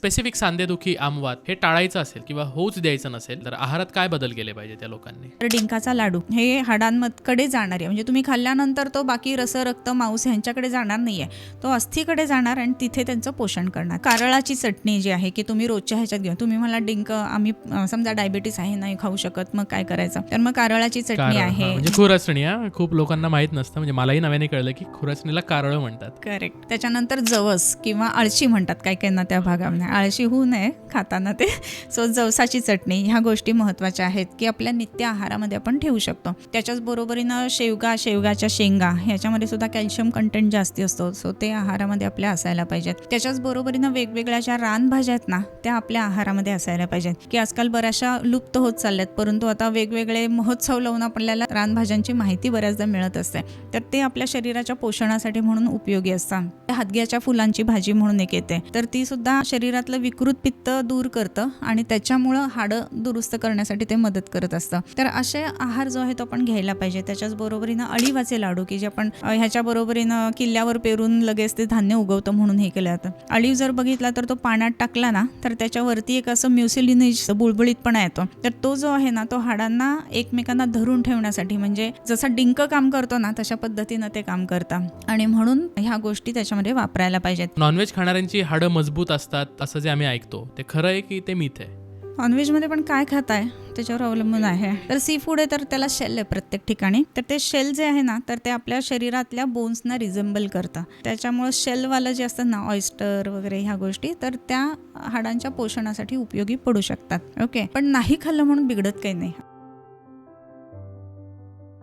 Specific सांधेदुखी, आमवात हे टाळायचं असेल किंवा होऊच द्यायचं नसेल तर आहारात काय बदल केले पाहिजे त्या लोकांनी? तर डिंकाचा लाडू हे हाडांकडे जाणार आहे, म्हणजे तुम्ही खाल्ल्यानंतर तो बाकी रस, रक्त, मांस ह्यांच्याकडे जाणार नाहीये, तो अस्थिकडे जाणार आणि तिथे त्यांचं पोषण करणार. कारळाची चटणी जी आहे की तुम्ही रोजच्या ह्याच्यात घेऊन, तुम्ही मला डिंक, आम्ही समजा डायबिटीस आहे नाही खाऊ शकत, मग काय करायचं, तर मग कारळाची चटणी आहे. म्हणजे खुरसणी, खूप लोकांना माहित नसतं, म्हणजे मलाही नव्याने कळलं की खुरसणीला कारळ म्हणतात. करेक्ट. त्याच्यानंतर जवस किंवा आळशी म्हणतात काही काहींना, त्या भागामध्ये आळशी होऊ नये खाताना ते. सो जवसाची चटणी, ह्या गोष्टी महत्त्वाच्या आहेत की आपल्या नित्य आहारामध्ये आपण ठेवू शकतो. त्याच्याच बरोबरीनं शेवगाच्या शेंगा, ह्याच्यामध्ये सुद्धा कॅल्शियम कंटेंट जास्ती असतो, सो ते आहारामध्ये आपल्या असायला पाहिजेत. त्याच्याच बरोबरीनं वेगवेगळ्या ज्या रानभाज्या आहेत ना, त्या आपल्या आहारामध्ये असायला पाहिजेत, की आजकाल बऱ्याचशा लुप्त होत चालल्यात, परंतु आता वेगवेगळे महोत्सव लावून आपल्याला रानभाज्यांची माहिती बऱ्याचदा मिळत असते, तर ते आपल्या शरीराच्या पोषणासाठी म्हणून उपयोगी असतात. हादग्याच्या फुलांची भाजी म्हणून एक येते, तर ती सुद्धा शरीरातलं विकृत पित्त दूर करतं आणि त्याच्यामुळं हाडं दुरुस्त करण्यासाठी ते मदत करत असतं. तर असे आहार जो आहे तो आपण घ्यायला पाहिजे. त्याच्याच बरोबरीनं अळीवाचे लाडू, की जे आपण ह्याच्या बरोबरीनं किल्ल्यावर पेरून लगेच ते धान्य उगवतं म्हणून हे केलं जातं. अळीव जर बघितला तर तो पाण्यात टाकला ना, तर त्याच्यावरती एक असं म्युसिलिनेज बुळबुळीतपणा येतो, तर तो जो आहे ना, तो हाडांना एकमेकांना धरून ठेवण्यासाठी, म्हणजे जसं डिंक काम करतो ना, तशा पद्धतीनं ते काम करतं आणि म्हणून ह्या गोष्टी त्याच्यामध्ये वापरायला पाहिजेत. नॉनव्हेज खाणाऱ्यांची हाडं मजबूत असतात असं जे आम्ही ऐकतो, ते खरं आहे की ते मिथ आहे? नॉनव्हेजमध्ये पण काय खाताय त्याच्यावर अवलंबून आहे. तर सी फूड आहे तर त्याला शेल आहे प्रत्येक ठिकाणी, तर ते शेल जे आहे ना, तर ते आपल्या शरीरातल्या बोन्सना रिझेंबल करतं. त्याच्यामुळे शेलवालं जे असतं ना, ऑयस्टर वगैरे ह्या गोष्टी, तर त्या हाडांच्या पोषणासाठी उपयोगी पडू शकतात. ओके, पण नाही खाल्लं म्हणून बिघडत काही नाही.